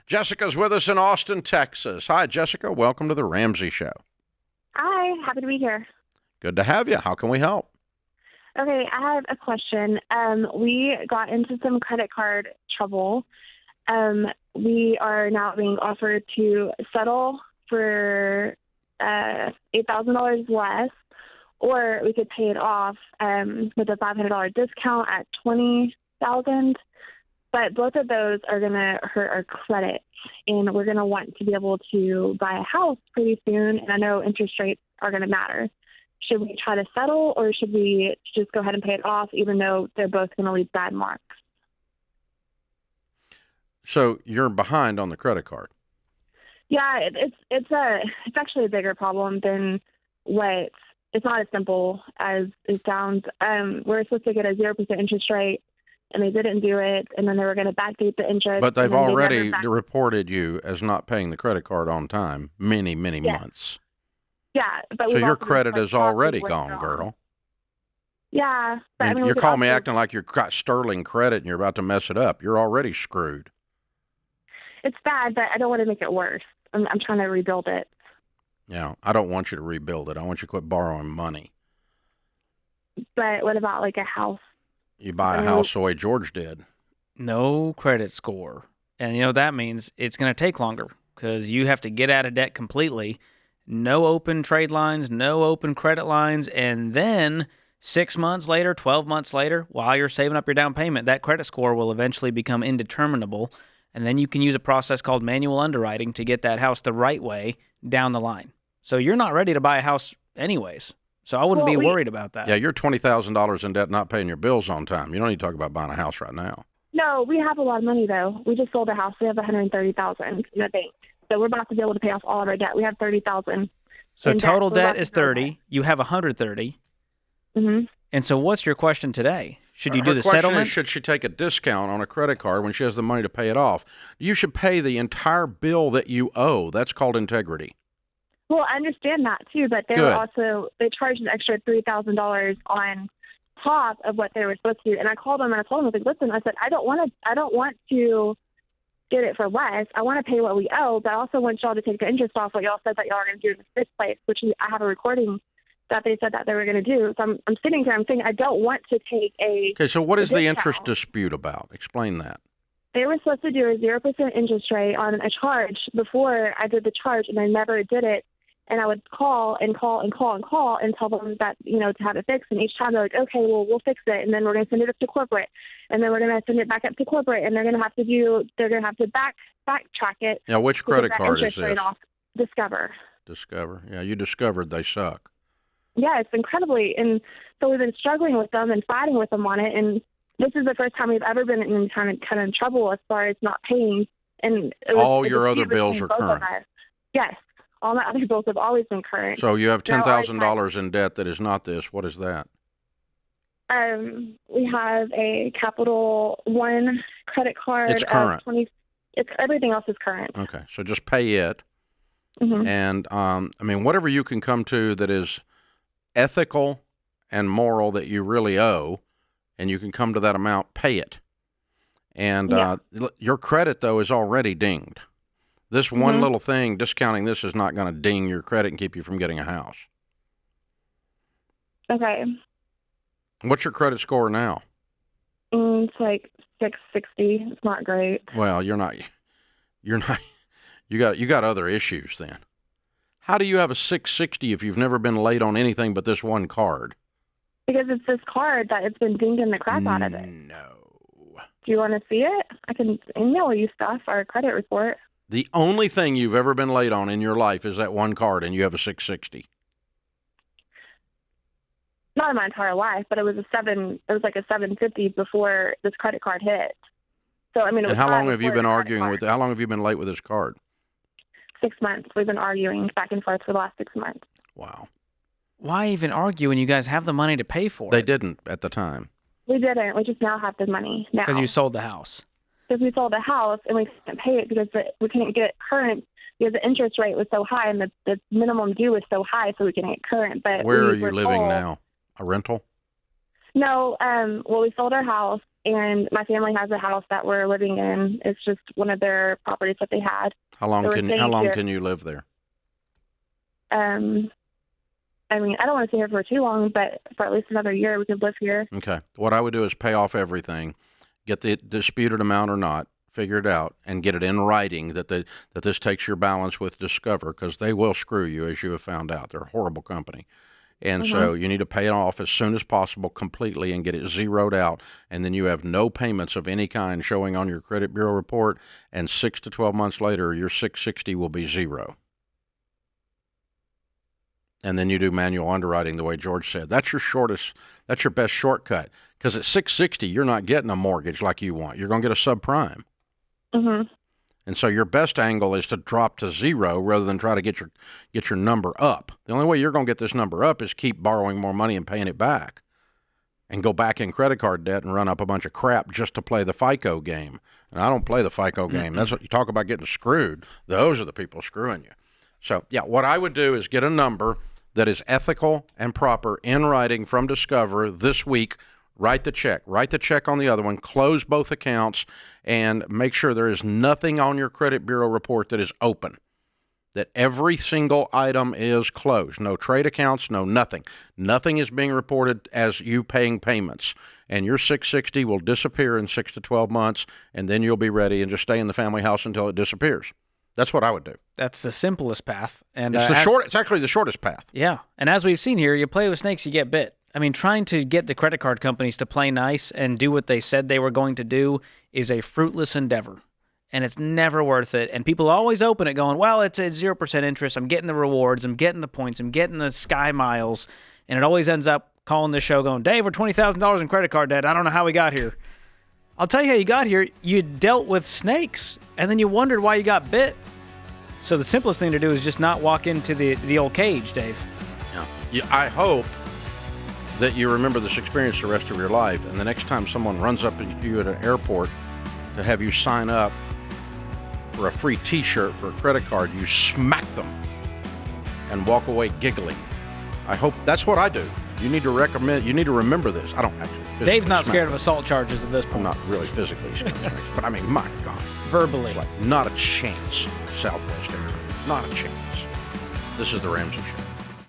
Jessica's with us in Austin, Texas. Hi, Jessica. Welcome to the Ramsey Show. Hi, happy to be here. Good to have you. How can we help? Okay, I have a question. We got into some credit card trouble. We are now being offered to settle for $8,000 less, or we could pay it off with a $500 discount at $20,000. But both of those are going to hurt our credit, and we're going to want to be able to buy a house pretty soon. And I know interest rates are going to matter. Should we try to settle, or should we just go ahead and pay it off, even though they're both going to leave bad marks? So you're behind on the credit card. Yeah, it's actually a bigger problem than what. It's not as simple as it sounds. We're supposed to get a 0% interest rate, and they didn't do it, and then they were going to backdate the interest. But they've already reported you as not paying the credit card on time many months. Yeah, but so your credit is already gone, girl. Yeah, but and you're calling me acting like you've got sterling credit and you're about to mess it up. You're already screwed. It's bad, but I don't want to make it worse. I'm trying to rebuild it. Yeah, I don't want you to rebuild it. I want you to quit borrowing money. But what about like a house? You buy a house the way George did. No credit score. And, that means it's going to take longer because you have to get out of debt completely. No open trade lines, no open credit lines. And then 6 months later, 12 months later, while you're saving up your down payment, that credit score will eventually become indeterminable. And then you can use a process called manual underwriting to get that house the right way down the line. So you're not ready to buy a house anyways. So I wouldn't be worried about that. Yeah, you're $20,000 in debt not paying your bills on time. You don't need to talk about buying a house right now. No, we have a lot of money, though. We just sold a house. We have $130,000 in the bank. So we're about to be able to pay off all of our debt. We have $30,000. So total debt is 30. You have 130. Mm-hmm. And so what's your question today? Should you do the question settlement? Is, should she take a discount on a credit card when she has the money to pay it off? You should pay the entire bill that you owe. That's called integrity. Well, I understand that too, but they charged an extra $3,000 on top of what they were supposed to do. And I called them and I told them, I was like, listen, I said, I don't want to get it for less. I want to pay what we owe, but I also want y'all to take the interest off what y'all said that y'all are going to do in the first place, which I have a recording that they said that they were going to do. So I'm sitting here, I'm saying I don't want to take a Okay, so what is the interest dispute about? Explain that. They were supposed to do a 0% interest rate on a charge before I did the charge, and I never did it. And I would call and tell them that, to have it fixed. And each time they're like, okay, well, we'll fix it. And then we're going to send it up to corporate. And then we're going to send it back up to corporate. And they're going to have to backtrack it. Yeah, which credit card is this? Discover. Discover. Yeah, you discovered they suck. Yeah, it's incredibly. And so we've been struggling with them and fighting with them on it. And this is the first time we've ever been in kind of trouble as far as not paying. And all your other bills are current. Yes. All my other bills have always been current. So you have $10,000 in debt that is not this. What is that? We have a Capital One credit card. It's current. Everything else is current. Okay, so just pay it. Mm-hmm. And, whatever you can come to that is ethical and moral that you really owe, and you can come to that amount, pay it. And your credit, though, is already dinged. This one little thing, discounting this, is not going to ding your credit and keep you from getting a house. Okay. What's your credit score now? It's like 660. It's not great. Well, you're not. You got other issues then. How do you have a 660 if you've never been late on anything but this one card? Because it's this card that it's been dinging the crap out of it. No. Do you want to see it? I can email you stuff, our credit report. The only thing you've ever been late on in your life is that one card, and you have a 660. Not in my entire life, but it was like a 750 before this credit card hit. So And how long have you been arguing with? How long have you been late with this card? 6 months. We've been arguing back and forth for the last 6 months. Wow. Why even argue when you guys have the money to pay for it? They didn't at the time. We didn't. We just now have the money now. Because you sold the house. Because we sold the house and we couldn't pay it because we couldn't get it current because the interest rate was so high and the minimum due was so high, so we couldn't get current. But where are you living now? A rental? No, well, we sold our house, and my family has a house that we're living in. It's just one of their properties that they had. How long So we're can staying here. can you live there? I mean, I don't want to stay here for too long, but for at least another year, we could live here. Okay. What I would do is pay off everything, get the disputed amount or not, figure it out, and get it in writing that this takes your balance with Discover, because they will screw you, as you have found out. They're a horrible company. And so you need to pay it off as soon as possible completely and get it zeroed out. And then you have no payments of any kind showing on your credit bureau report. And 6 to 12 months later, your 660 will be zero. And then you do manual underwriting the way George said. That's your best shortcut. Because at 660, you're not getting a mortgage like you want. You're going to get a subprime. Mm-hmm. And so your best angle is to drop to zero rather than try to get your number up. The only way you're going to get this number up is keep borrowing more money and paying it back, and go back in credit card debt and run up a bunch of crap just to play the FICO game. And I don't play the FICO game. That's what you talk about, getting screwed. Those are the people screwing you. So, yeah, what I would do is get a number that is ethical and proper in writing from Discover this week. Write the check on the other one, close both accounts, and make sure there is nothing on your credit bureau report that is open, that every single item is closed. No trade accounts, no nothing. Nothing is being reported as you paying payments. And your 660 will disappear in 6 to 12 months, and then you'll be ready and just stay in the family house until it disappears. That's what I would do. That's the simplest path. And it's it's actually the shortest path. Yeah. And as we've seen here, you play with snakes, you get bit. I mean, trying to get the credit card companies to play nice and do what they said they were going to do is a fruitless endeavor, and it's never worth it. And people always open it going, well, it's at 0% interest. I'm getting the rewards. I'm getting the points. I'm getting the sky miles. And it always ends up calling this show going, Dave, we're $20,000 in credit card debt. I don't know how we got here. I'll tell you how you got here. You dealt with snakes, and then you wondered why you got bit. So the simplest thing to do is just not walk into the old cage, Dave. Yeah. I hope that you remember this experience the rest of your life, and the next time someone runs up to you at an airport to have you sign up for a free T-shirt for a credit card, you smack them and walk away giggling. I hope that's what I do. You need to remember this. I don't actually. Dave's not scared of assault charges at this point. I'm not really physically scared, but I mean, my God. Verbally. It's like not a chance, Southwest Airlines. Not a chance. This is the Ramsey Show.